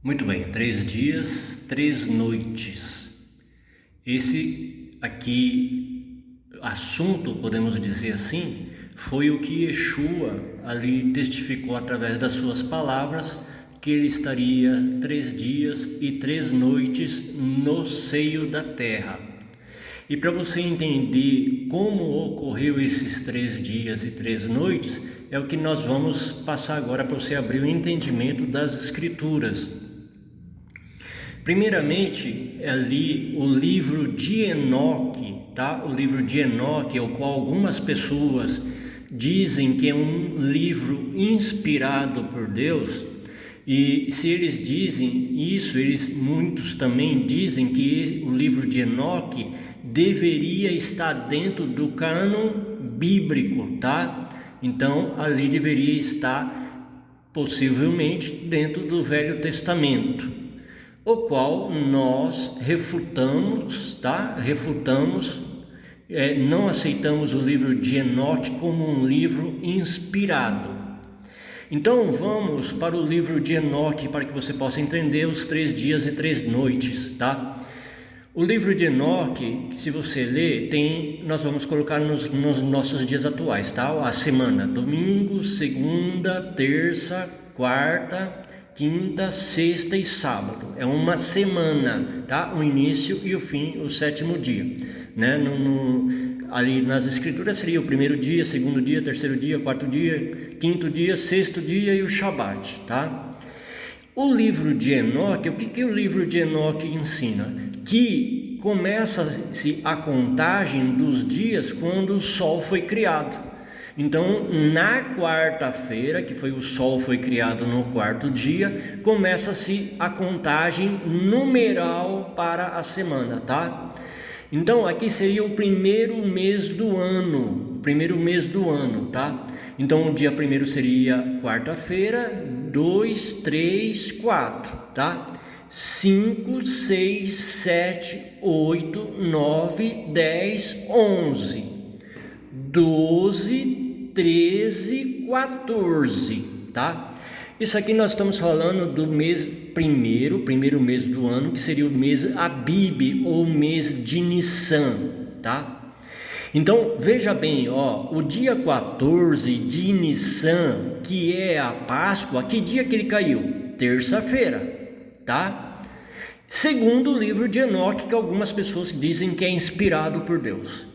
Muito bem, 3 dias, 3 noites. Esse aqui assunto, podemos dizer assim, foi o que Yeshua ali testificou através das suas palavras, que ele estaria 3 dias e 3 noites no seio da terra. E para você entender como ocorreu esses 3 dias e 3 noites, é o que nós vamos passar agora para você abrir o entendimento das Escrituras. Primeiramente, ali o livro de Enoque, tá? O livro de Enoque, o qual algumas pessoas dizem que é um livro inspirado por Deus. E se eles dizem isso, muitos também dizem que o livro de Enoque deveria estar dentro do cânon bíblico, tá? Então, ali deveria estar possivelmente dentro do Velho Testamento, o qual nós refutamos, tá? Não aceitamos o livro de Enoque como um livro inspirado. Então vamos para o livro de Enoque para que você possa entender os 3 dias e 3 noites, tá? O livro de Enoque, se você ler, nós vamos colocar nos nossos dias atuais, tá? A semana, domingo, segunda, terça, quarta, quinta, sexta e sábado. É uma semana, tá? O início e o fim, o 7º dia, né? Ali nas escrituras seria o primeiro dia, segundo dia, terceiro dia, quarto dia, quinto dia, sexto dia e o Shabat, tá? O livro de Enoque, o que o livro de Enoque ensina? Que começa-se a contagem dos dias quando o sol foi criado. Então, na quarta-feira, que o sol foi criado no quarto dia, começa-se a contagem numeral para a semana, tá? Então, aqui seria o primeiro mês do ano, tá? Então, o dia primeiro seria quarta-feira, 2, 3, 4, tá? 5, 6, 7, 8, 9, 10, 11, 12, 13, 14, tá? Isso aqui nós estamos falando do mês primeiro mês do ano, que seria o mês Abib, ou mês de Nissan, tá? Então, veja bem, o dia 14 de Nissan, que é a Páscoa, que dia que ele caiu? Terça-feira, tá? Segundo o livro de Enoque, que algumas pessoas dizem que é inspirado por Deus.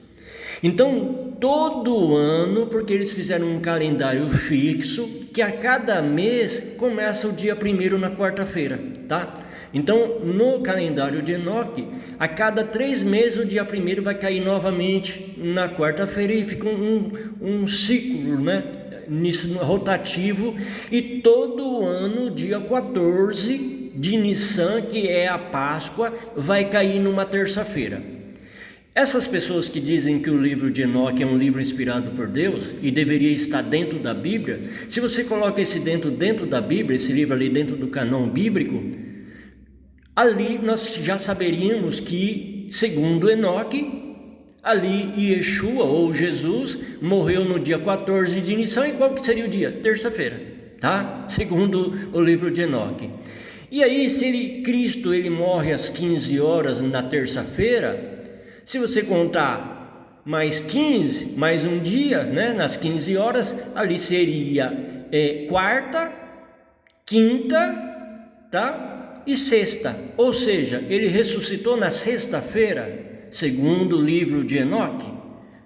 Então, todo ano, porque eles fizeram um calendário fixo, que a cada mês começa o dia primeiro na quarta-feira, tá? Então, no calendário de Enoque, a cada 3 meses o dia primeiro vai cair novamente na quarta-feira e fica um ciclo, né? Nisso rotativo, e todo ano, dia 14 de Nissan, que é a Páscoa, vai cair numa terça-feira. Essas pessoas que dizem que o livro de Enoque é um livro inspirado por Deus e deveria estar dentro da Bíblia, se você coloca esse dentro da Bíblia, esse livro ali dentro do cânon bíblico, ali nós já saberíamos que, segundo Enoque, ali Yeshua ou Jesus morreu no dia 14 de Nissan. E qual que seria o dia? Terça-feira, tá? Segundo o livro de Enoque. E aí, se Cristo morre às 15 horas na terça-feira, se você contar mais 15, mais um dia, né, nas 15 horas, ali seria quarta, quinta, tá? E sexta. Ou seja, ele ressuscitou na sexta-feira, segundo o livro de Enoque,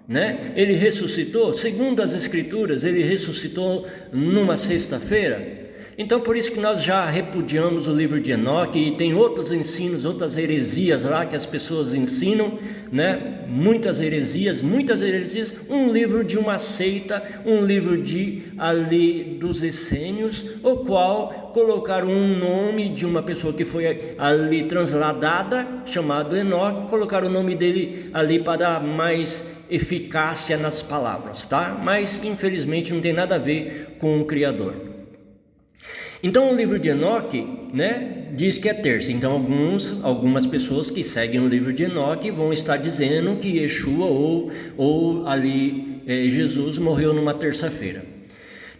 né? Ele ressuscitou, segundo as Escrituras, ele ressuscitou numa sexta-feira. Então, por isso que nós já repudiamos o livro de Enoque, e tem outros ensinos, outras heresias lá que as pessoas ensinam, né? Muitas heresias, um livro de uma seita, um livro dos essênios, o qual colocaram um nome de uma pessoa que foi ali transladada, chamado Enoque, colocaram o nome dele ali para dar mais eficácia nas palavras, tá? Mas, infelizmente, não tem nada a ver com o Criador. Então, o livro de Enoque, né, diz que é terça. Então, algumas pessoas que seguem o livro de Enoque vão estar dizendo que Yeshua ou ali Jesus morreu numa terça-feira.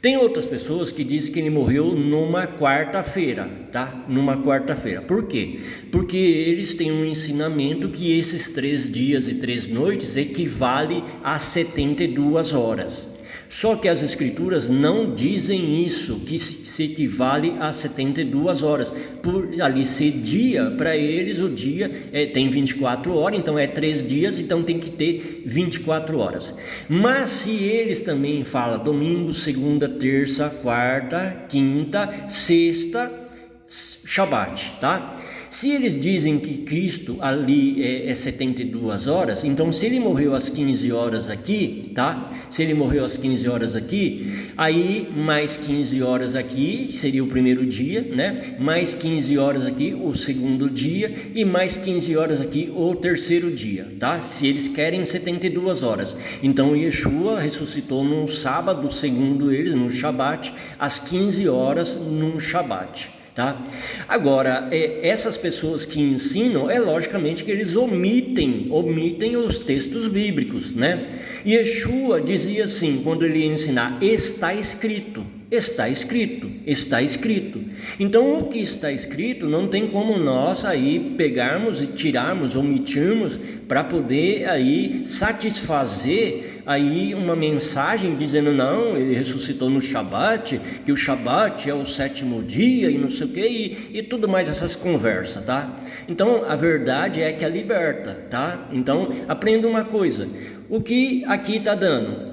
Tem outras pessoas que dizem que ele morreu numa quarta-feira, tá? Numa quarta-feira. Por quê? Porque eles têm um ensinamento que esses 3 dias e 3 noites equivale a 72 horas. Só que as escrituras não dizem isso, que se equivale a 72 horas. Por ali ser dia, para eles o dia tem 24 horas, então é 3 dias, então tem que ter 24 horas. Mas se eles também falam domingo, segunda, terça, quarta, quinta, sexta, Shabat, tá? Se eles dizem que Cristo ali é 72 horas, então se ele morreu às 15 horas aqui, tá? Se ele morreu às 15 horas aqui, aí mais 15 horas aqui seria o primeiro dia, né? Mais 15 horas aqui o segundo dia e mais 15 horas aqui o terceiro dia, tá? Se eles querem 72 horas. Então Yeshua ressuscitou no sábado, segundo eles, no Shabat, às 15 horas no Shabat. Tá? Agora, essas pessoas que ensinam, logicamente que eles omitem os textos bíblicos, né? Yeshua dizia assim, quando ele ia ensinar, está escrito, está escrito, está escrito. Então, o que está escrito não tem como nós aí pegarmos e tirarmos, omitirmos, para poder aí satisfazer aí uma mensagem dizendo, não, ele ressuscitou no Shabat, que o Shabat é o 7º dia e não sei o que, e tudo mais essas conversas, tá? Então, a verdade é que é liberta, tá? Então, aprenda uma coisa, o que aqui está dando?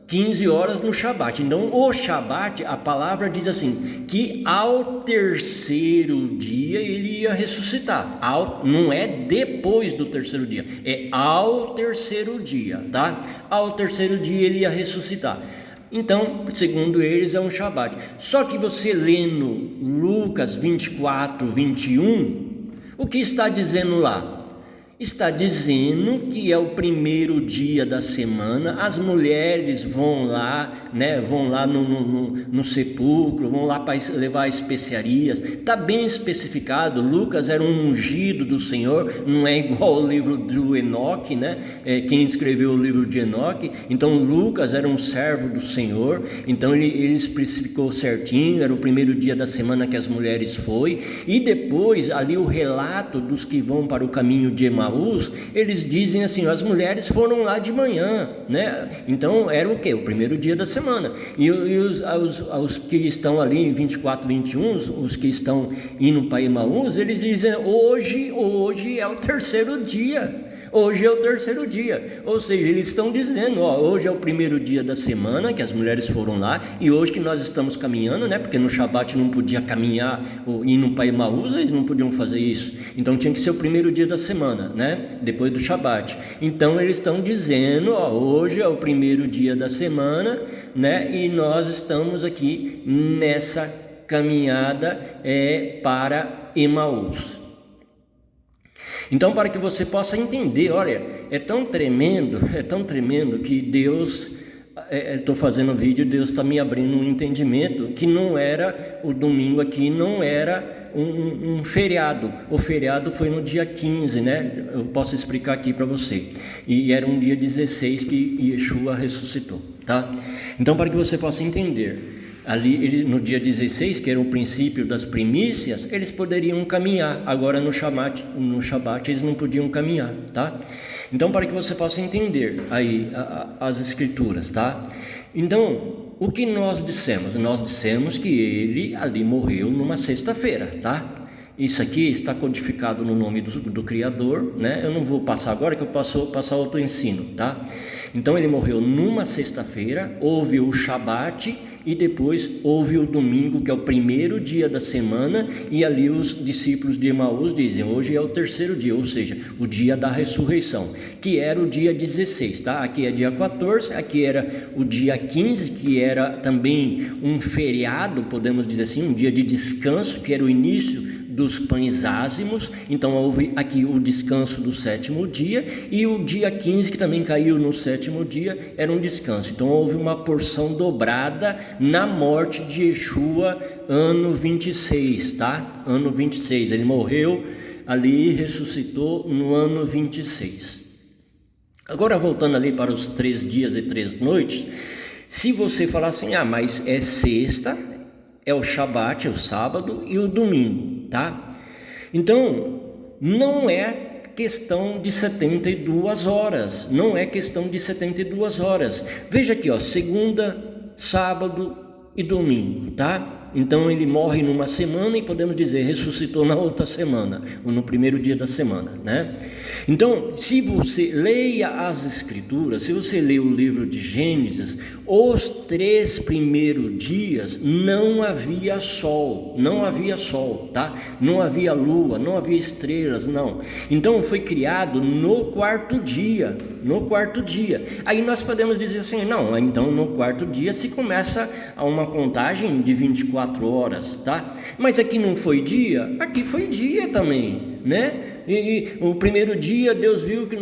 15 horas no Shabat. Então, o Shabat, a palavra diz assim, que ao terceiro dia ele ia ressuscitar. Não é depois do terceiro dia, é ao terceiro dia, tá? Ao terceiro dia ele ia ressuscitar. Então, segundo eles, é um Shabat. Só que você lendo Lucas 24, 21, o que está dizendo lá? Está dizendo que é o primeiro dia da semana, as mulheres vão lá, né? Vão lá no sepulcro, vão lá para levar especiarias. Está bem especificado. Lucas era um ungido do Senhor, não é igual ao livro do Enoque, né? Quem escreveu o livro de Enoque. Então Lucas era um servo do Senhor, então ele especificou certinho, era o primeiro dia da semana que as mulheres foi, e depois ali o relato dos que vão para o caminho de Emaús, eles dizem assim, as mulheres foram lá de manhã, né? Então era o que? O primeiro dia da semana. E os que estão ali em 24, 21, os que estão indo para Emaús, eles dizem, hoje é o terceiro dia. Hoje é o terceiro dia, ou seja, eles estão dizendo, hoje é o primeiro dia da semana que as mulheres foram lá, e hoje que nós estamos caminhando, né? Porque no Shabat não podia caminhar, indo para Emaús, eles não podiam fazer isso, então tinha que ser o primeiro dia da semana, né? Depois do Shabat. Então eles estão dizendo, hoje é o primeiro dia da semana, né? E nós estamos aqui nessa caminhada para Emaús. Então, para que você possa entender, olha, é tão tremendo que Deus, estou fazendo vídeo, Deus está me abrindo um entendimento que não era, o domingo aqui não era um feriado, o feriado foi no dia 15, né? Eu posso explicar aqui para você, e era um dia 16 que Yeshua ressuscitou, tá? Então, para que você possa entender, ali no dia 16, que era o princípio das primícias, eles poderiam caminhar. Agora no Shabat eles não podiam caminhar, tá? Então, para que você possa entender aí as escrituras, tá? Então, o que nós dissemos? Nós dissemos que ele ali morreu numa sexta-feira, tá? Isso aqui está codificado no nome do Criador, né? Eu não vou passar agora, que eu posso passar outro ensino, tá? Então ele morreu numa sexta-feira, houve o Shabat e depois houve o domingo, que é o primeiro dia da semana, e ali os discípulos de Emaús dizem, hoje é o terceiro dia, ou seja, o dia da ressurreição, que era o dia 16, tá? Aqui é dia 14, aqui era o dia 15, que era também um feriado, podemos dizer assim, um dia de descanso, que era o início dos pães ázimos. Então houve aqui o descanso do 7º dia, e o dia 15, que também caiu no 7º dia, era um descanso. Então houve uma porção dobrada na morte de Yeshua, ano 26, tá? Ano 26, ele morreu ali e ressuscitou no ano 26. Agora voltando ali para os 3 dias e 3 noites, Se você falar assim, mas é sexta, é o Shabat, é o sábado e o domingo, tá? Então, não é questão de 72 horas, não é questão de 72 horas. Veja aqui, segunda, sábado e domingo, tá? Então ele morre numa semana e podemos dizer ressuscitou na outra semana, ou no primeiro dia da semana, né? Então, se você leia as Escrituras, se você lê o livro de Gênesis, os 3 primeiros dias não havia sol, tá? Não havia lua, não havia estrelas, não. Então foi criado no quarto dia. Aí nós podemos dizer assim, não, então no quarto dia se começa a uma contagem de 24 horas, tá? Mas aqui não foi dia? Aqui foi dia também, né? E o primeiro dia Deus viu que,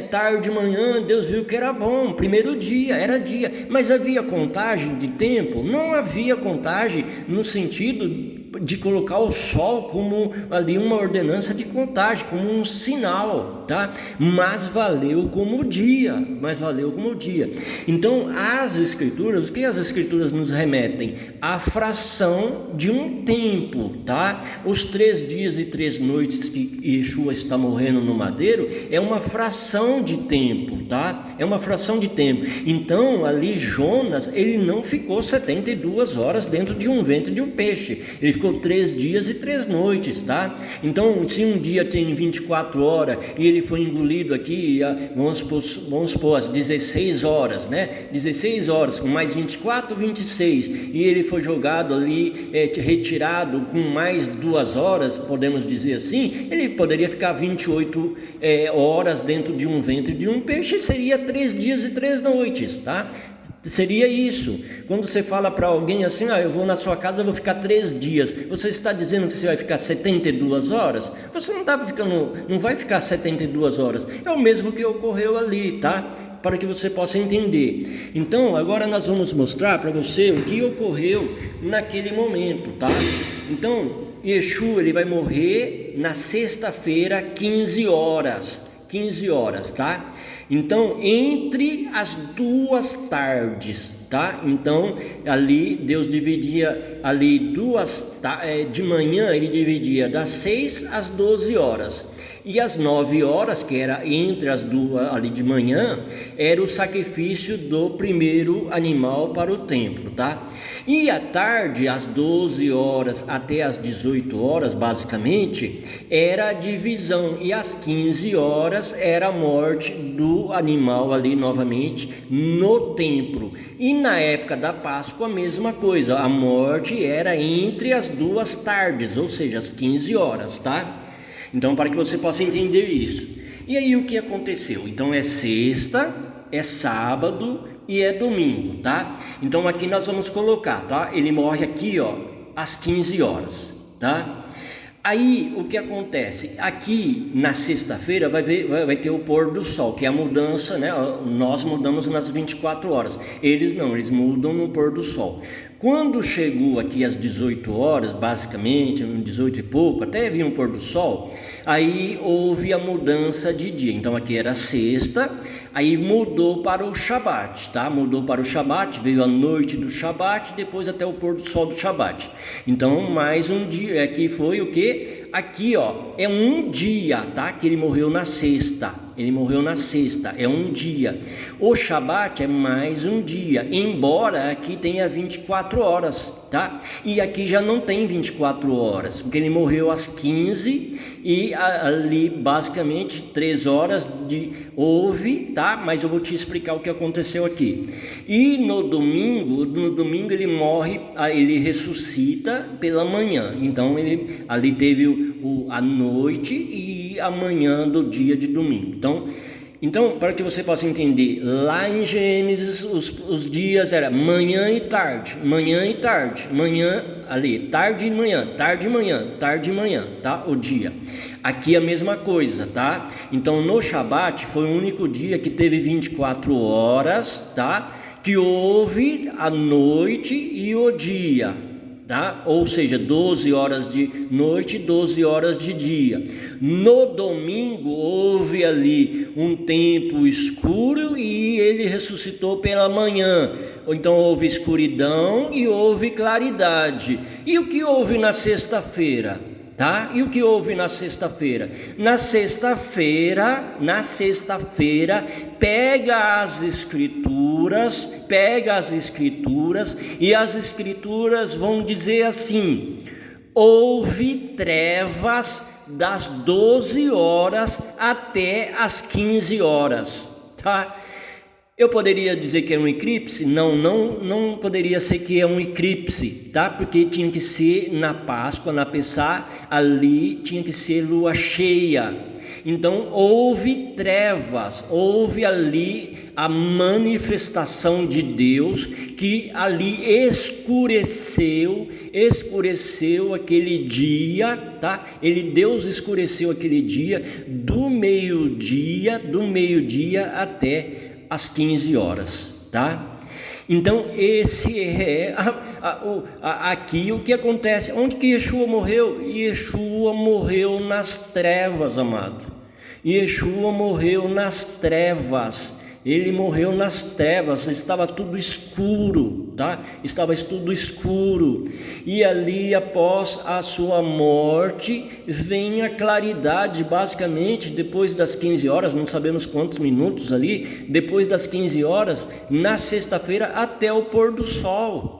tarde de manhã, Deus viu que era bom, primeiro dia, era dia, mas havia contagem de tempo? Não havia contagem no sentido de colocar o sol como ali uma ordenança de contagem, como um sinal, tá? Mas valeu como dia. Então as Escrituras, o que as Escrituras nos remetem? A fração de um tempo, tá? Os 3 dias e 3 noites que Yeshua está morrendo no madeiro é uma fração de tempo, tá? É uma fração de tempo. Então ali Jonas, ele não ficou 72 horas dentro de um ventre de um peixe, ele ficou 3 dias e 3 noites, tá? Então, se um dia tem 24 horas e ele foi engolido aqui, vamos supor às 16 horas, né? 16 horas com mais 24, 26, e ele foi jogado ali, retirado com mais 2 horas, podemos dizer assim, ele poderia ficar 28 horas dentro de um ventre de um peixe, seria 3 dias e 3 noites, tá? Seria isso. Quando você fala para alguém assim, eu vou na sua casa, eu vou ficar 3 dias, você está dizendo que você vai ficar 72 horas? Você não vai ficar 72 horas, é o mesmo que ocorreu ali, tá? Para que você possa entender. Então, agora nós vamos mostrar para você o que ocorreu naquele momento, tá? Então, Yeshua, ele vai morrer na sexta-feira, 15 horas, tá? Então, entre as 2 tardes, tá? Então, ali Deus dividia ali de manhã, ele dividia das 6 às 12 horas. E às 9 horas, que era entre as 2 ali de manhã, era o sacrifício do primeiro animal para o templo, tá? E à tarde, às 12 horas até às 18 horas, basicamente, era a divisão. E às 15 horas era a morte do animal ali novamente no templo. E na época da Páscoa, a mesma coisa. A morte era entre as 2 tardes, ou seja, às 15 horas, tá? Então, para que você possa entender isso. E aí, o que aconteceu? Então, é sexta, é sábado e é domingo, tá? Então, aqui nós vamos colocar, tá? Ele morre aqui, às 15 horas, tá? Aí, o que acontece? Aqui, na sexta-feira, vai ter o pôr do sol, que é a mudança, né? Nós mudamos nas 24 horas. Eles não, eles mudam no pôr do sol. Quando chegou aqui às 18 horas, basicamente, 18 e pouco, até vinha um pôr do sol, aí houve a mudança de dia. Então aqui era sexta, aí mudou para o Shabat, tá? Mudou para o Shabat, veio a noite do Shabat, depois até o pôr do sol do Shabat. Então mais um dia, aqui foi o que? Aqui, é um dia, tá? Que ele morreu na sexta. É um dia. O Shabat é mais um dia, embora aqui tenha 24 horas, tá? E aqui já não tem 24 horas, porque ele morreu às 15 e ali basicamente 3 horas houve, tá? Mas eu vou te explicar o que aconteceu aqui. E no domingo ele morre, ele ressuscita pela manhã. Então ele ali teve a noite e a manhã do dia de domingo. Então, para que você possa entender, lá em Gênesis os dias eram manhã e tarde, manhã ali, tarde e manhã, tá? O dia. Aqui a mesma coisa, tá? Então no Shabat foi o único dia que teve 24 horas, tá? Que houve a noite e o dia. tá? Ou seja, 12 horas de noite, 12 horas de dia. No domingo houve ali um tempo escuro e ele ressuscitou pela manhã. Então houve escuridão e houve claridade. E o que houve na sexta-feira? Tá? E o que houve na sexta-feira? Na sexta-feira, pega as escrituras e as escrituras vão dizer assim: houve trevas das 12 horas até as 15 horas, tá? Eu poderia dizer que é um eclipse? Não poderia ser que é um eclipse, tá? Porque tinha que ser na Páscoa, na Pessá, ali tinha que ser lua cheia. Então houve trevas, houve ali a manifestação de Deus que ali escureceu aquele dia, tá? Deus escureceu aquele dia do meio-dia até às 15 horas, tá? Então esse é aqui o que acontece. Onde que Yeshua morreu? Yeshua morreu nas trevas, amado. Yeshua morreu nas trevas. Ele morreu nas trevas, estava tudo escuro, tá? Estava tudo escuro. E ali, após a sua morte, vem a claridade, basicamente, depois das 15 horas, não sabemos quantos minutos ali, depois das 15 horas, na sexta-feira, até o pôr do sol.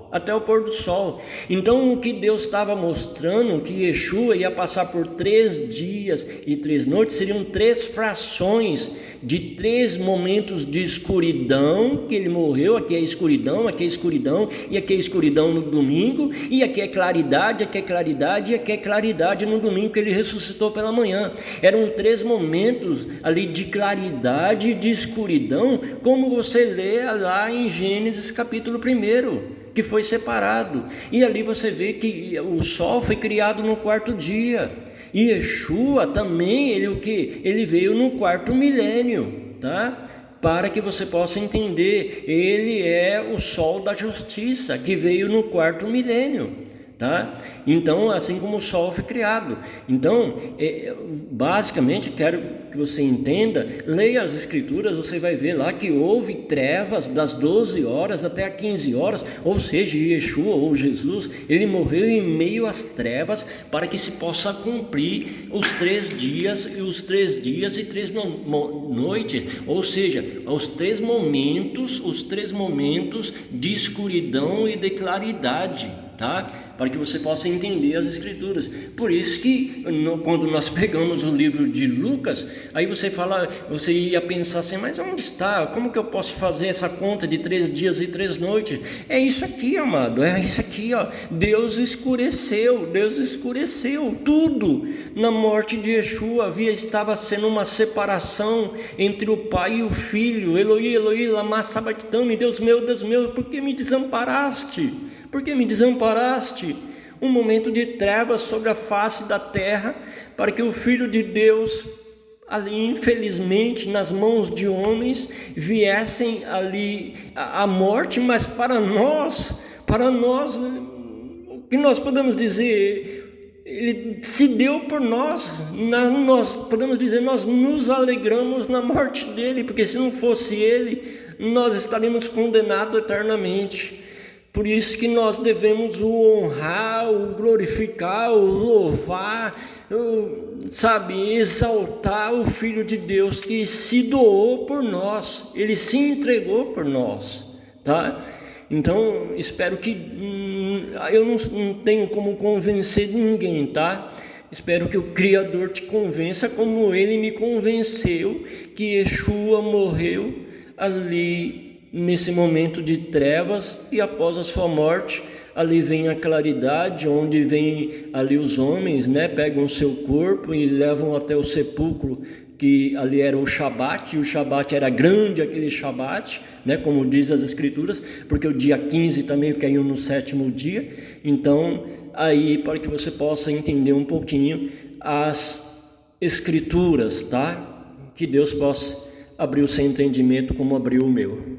Então o que Deus estava mostrando, que Yeshua ia passar por 3 dias e 3 noites, seriam 3 frações de 3 momentos de escuridão, que ele morreu. Aqui é escuridão, aqui é escuridão, e aqui é escuridão no domingo, e aqui é claridade, aqui é claridade, e aqui é claridade no domingo, que ele ressuscitou pela manhã. Eram 3 momentos ali de claridade e de escuridão, como você lê lá em Gênesis capítulo 1, que foi separado. E ali você vê que o sol foi criado no 4º dia. E Yeshua também, ele veio no 4º milênio, tá? Para que você possa entender, ele é o sol da justiça, que veio no 4º milênio, tá? Então, assim como o sol foi criado. Então, basicamente, quero que você entenda, leia as escrituras, você vai ver lá que houve trevas das 12 horas até as 15 horas, ou seja, Yeshua ou Jesus, ele morreu em meio às trevas para que se possa cumprir os 3 dias e 3 noites, ou seja, os 3 momentos de escuridão e de claridade, tá? Para que você possa entender as escrituras. Por isso que quando nós pegamos o livro de Lucas, aí você ia pensar assim, mas onde está? Como que eu posso fazer essa conta de 3 dias e 3 noites? É isso aqui, amado, é isso aqui, ó. Deus escureceu tudo. Na morte de Yeshua estava sendo uma separação entre o Pai e o Filho. Eloi, Eloi, lama sabachthani, Deus meu, por que me desamparaste? Por que me desamparaste? Um momento de trevas sobre a face da terra, para que o Filho de Deus, ali infelizmente nas mãos de homens, viessem ali a morte, mas para nós, o que nós podemos dizer? Ele se deu por nós. Nós podemos dizer, nós nos alegramos na morte dele, porque se não fosse ele, nós estaríamos condenados eternamente. Por isso que nós devemos o honrar, o glorificar, o louvar, exaltar o Filho de Deus que se doou por nós, ele se entregou por nós, tá? Então, espero que, eu não tenho como convencer ninguém, tá? Espero que o Criador te convença como ele me convenceu, que Yeshua morreu ali nesse momento de trevas, e após a sua morte, ali vem a claridade, onde vem ali os homens, né, pegam o seu corpo e levam até o sepulcro, que ali era o Shabat, e o Shabat era grande, aquele Shabat, né, como diz as escrituras, porque o dia 15 também caiu no 7º dia. Então, aí, para que você possa entender um pouquinho as escrituras, tá? Que Deus possa abrir o seu entendimento como abriu o meu.